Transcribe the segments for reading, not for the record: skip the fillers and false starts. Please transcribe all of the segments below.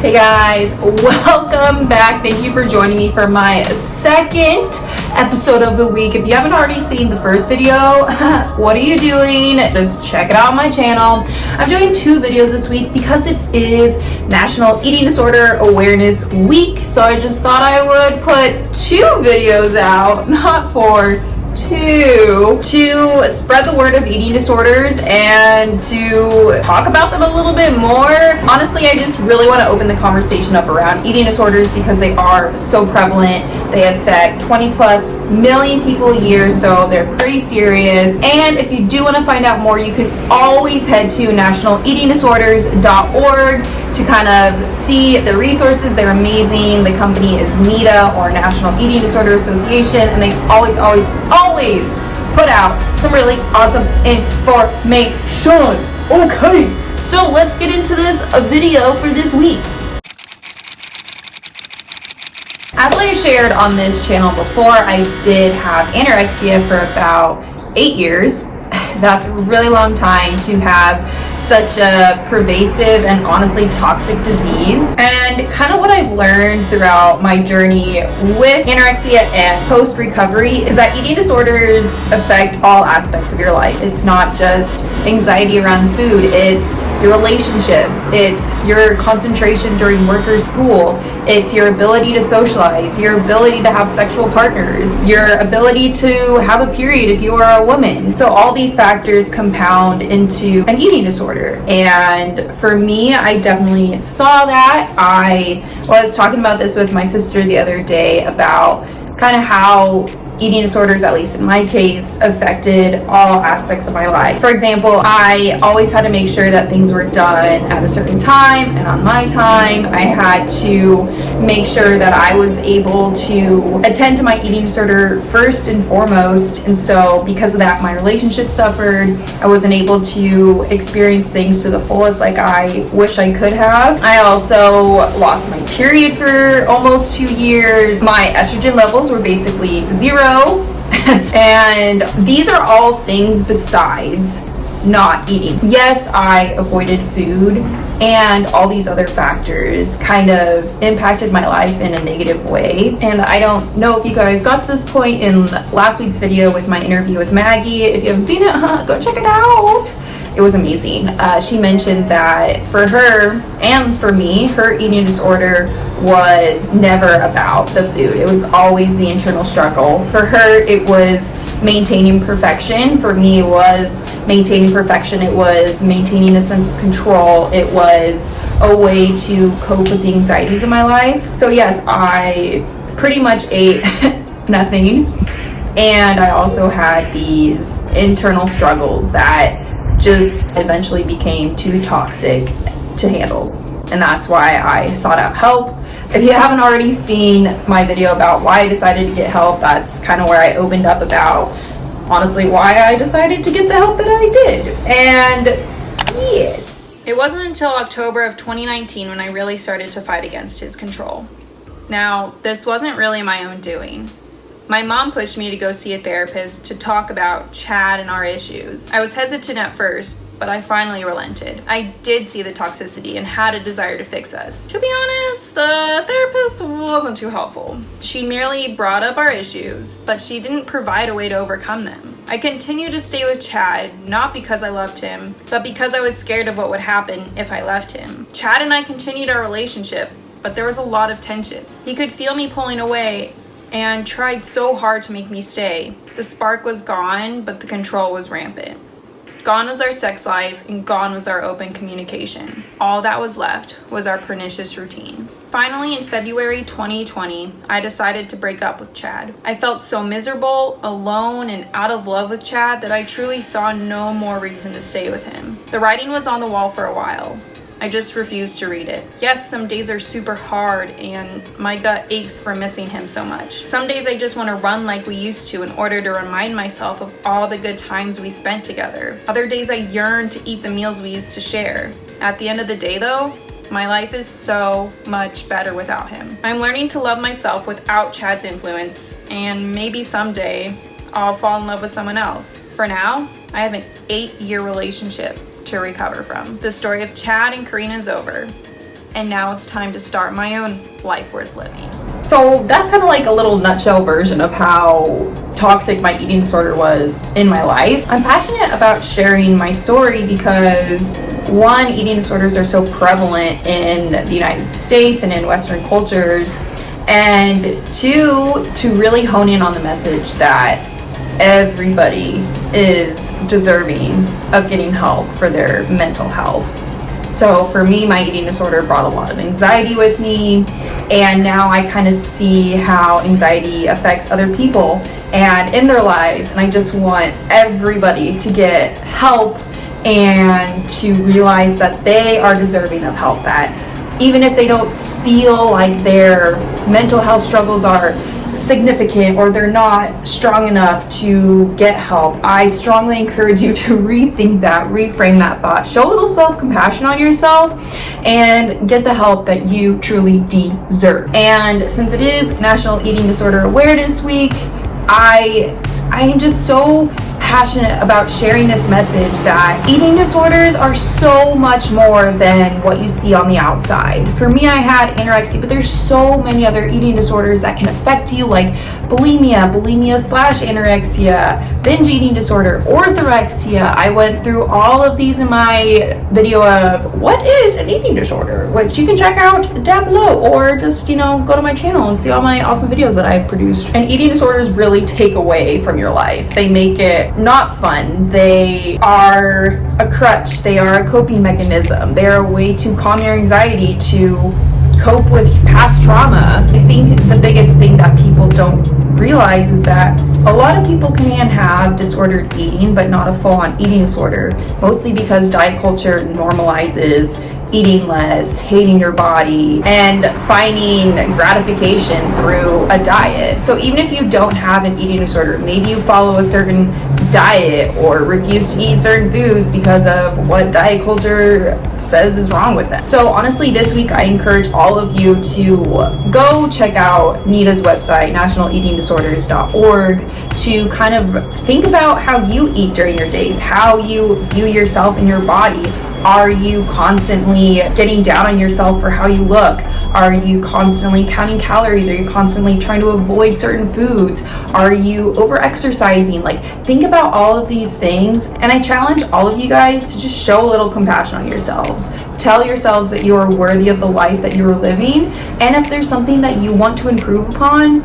Hey guys, welcome back. Thank you for joining me for my second episode of the week. If you haven't already seen the first video, what are you doing? Just check it out on my channel. I'm doing two videos this week because it is National Eating Disorder Awareness Week. So I just thought I would put two videos out, not four, two, to spread the word of eating disorders and to talk about them a little bit more. Honestly, I just really want to open the conversation up around eating disorders because they are so prevalent. They affect 20 plus million people a year, so they're pretty serious. And if you do want to find out more, you can always head to nationaleatingdisorders.org to kind of see the resources. They're amazing. The company is NEDA, or National Eating Disorder Association, and they always put out some really awesome information. Okay, so let's get into this video for this week. As I shared on this channel before, I did have anorexia for about 8 years. That's a really long time to have such a pervasive and honestly toxic disease. And kind of what I've learned throughout my journey with anorexia and post-recovery is that eating disorders affect all aspects of your life. It's not just anxiety around food, it's your relationships, it's your concentration during work or school, it's your ability to socialize, your ability to have sexual partners, your ability to have a period if you are a woman. So all these factors compound into an eating disorder. And for me, I definitely saw that. I was talking about this with my sister the other day about kind of how eating disorders, at least in my case, affected all aspects of my life. For example, I always had to make sure that things were done at a certain time and on my time. I had to make sure that I was able to attend to my eating disorder first and foremost. And so because of that, my relationship suffered. I wasn't able to experience things to the fullest like I wish I could have. I also lost my period for almost 2 years. My estrogen levels were basically zero. And these are all things besides not eating. Yes, I avoided food, and all these other factors kind of impacted my life in a negative way. And I don't know if you guys got to this point in last week's video with my interview with Maggie. If you haven't seen it, go check it out. It was amazing. She mentioned that for her and for me, her eating disorder was never about the food. It was always the internal struggle. For her, it was maintaining perfection. For me, it was maintaining perfection. It was maintaining a sense of control. It was a way to cope with the anxieties of my life. So yes, I pretty much ate nothing. And I also had these internal struggles that just eventually became too toxic to handle. And that's why I sought out help. If you haven't already seen my video about why I decided to get help, that's kind of where I opened up about honestly why I decided to get the help that I did. And yes. It wasn't until October of 2019 when I really started to fight against his control. Now, this wasn't really my own doing. My mom pushed me to go see a therapist to talk about Chad and our issues. I was hesitant at first, but I finally relented. I did see the toxicity and had a desire to fix us. To be honest, the therapist wasn't too helpful. She merely brought up our issues, but she didn't provide a way to overcome them. I continued to stay with Chad, not because I loved him, but because I was scared of what would happen if I left him. Chad and I continued our relationship, but there was a lot of tension. He could feel me pulling away and tried so hard to make me stay. The spark was gone, but the control was rampant. Gone was our sex life, and gone was our open communication. All that was left was our pernicious routine. Finally, in February 2020, I decided to break up with Chad. I felt so miserable, alone, and out of love with Chad that I truly saw no more reason to stay with him. The writing was on the wall for a while. I just refused to read it. Yes, some days are super hard and my gut aches for missing him so much. Some days I just want to run like we used to in order to remind myself of all the good times we spent together. Other days I yearn to eat the meals we used to share. At the end of the day though, my life is so much better without him. I'm learning to love myself without Chad's influence, and maybe someday I'll fall in love with someone else. For now, I have an 8-year relationship to recover from. The story of Chad and Karina is over. and now it's time to start my own life worth living. So that's kind of like a little nutshell version of how toxic my eating disorder was in my life. I'm passionate about sharing my story because, one, eating disorders are so prevalent in the United States and in Western cultures, and two, to really hone in on the message that everybody is deserving of getting help for their mental health. So for me, my eating disorder brought a lot of anxiety with me, and now I kind of see how anxiety affects other people and in their lives, and I just want everybody to get help and to realize that they are deserving of help, that even if they don't feel like their mental health struggles are significant or they're not strong enough to get help, I strongly encourage you to rethink that, reframe that thought, show a little self-compassion on yourself, and get the help that you truly deserve. And since it is National Eating Disorder Awareness Week, I am just so passionate about sharing this message that eating disorders are so much more than what you see on the outside. For me, I had anorexia, but there's so many other eating disorders that can affect you, like bulimia/anorexia, binge eating disorder, orthorexia. I went through all of these in my video of what is an eating disorder, which you can check out down below, or just, go to my channel and see all my awesome videos that I've produced. And eating disorders really take away from your life. They make it not fun. They are a crutch. They are a coping mechanism. They are a way to calm your anxiety, to cope with past trauma. I think the biggest thing that people don't realize is that a lot of people can have disordered eating, but not a full-on eating disorder, mostly because diet culture normalizes eating less, hating your body, and finding gratification through a diet. So even if you don't have an eating disorder, maybe you follow a certain diet or refuse to eat certain foods because of what diet culture says is wrong with them. So honestly, this week I encourage all of you to go check out NEDA's website, nationaleatingdisorders.org, to kind of think about how you eat during your days, how you view yourself and your body. Are you constantly getting down on yourself for how you look? Are you constantly counting calories? Are you constantly trying to avoid certain foods? Are you over-exercising? Think about all of these things, and I challenge all of you guys to just show a little compassion on yourselves. Tell yourselves that you are worthy of the life that you are living, and if there's something that you want to improve upon,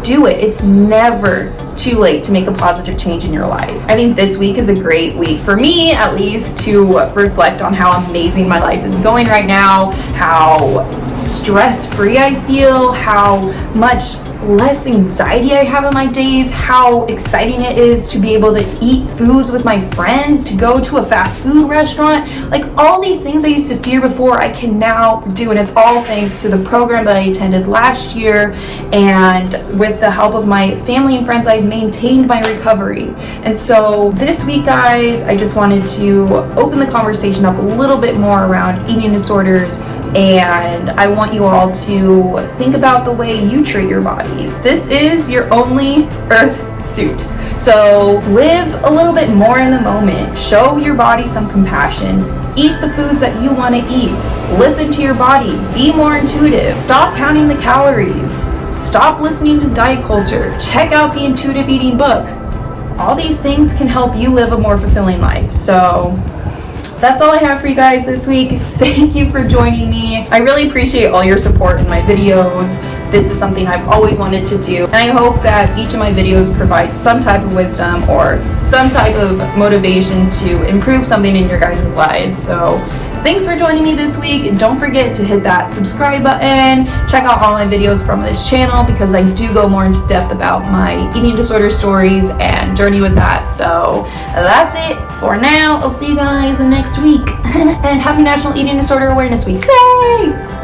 do it. It's never too late to make a positive change in your life. I think this week is a great week for me, at least, to reflect on how amazing my life is going right now, how stress-free I feel, how much less anxiety I have in my days, how exciting it is to be able to eat foods with my friends, to go to a fast food restaurant. All these things I used to fear before, I can now do, and it's all thanks to the program that I attended last year, and with the help of my family and friends, I've maintained my recovery. And so this week, guys, I just wanted to open the conversation up a little bit more around eating disorders, and I want you all to think about the way you treat your bodies. This is your only earth suit. So live a little bit more in the moment. Show your body some compassion. Eat the foods that you want to eat. Listen to your body. Be more intuitive. Stop counting the calories. Stop listening to diet culture. Check out the Intuitive Eating book. All these things can help you live a more fulfilling life. So that's all I have for you guys this week. Thank you for joining me. I really appreciate all your support in my videos. This is something I've always wanted to do, and I hope that each of my videos provides some type of wisdom or some type of motivation to improve something in your guys' lives. So thanks for joining me this week. Don't forget to hit that subscribe button. Check out all my videos from this channel, because I do go more into depth about my eating disorder stories and journey with that. So that's it for now. I'll see you guys next week. And happy National Eating Disorder Awareness Week. Yay!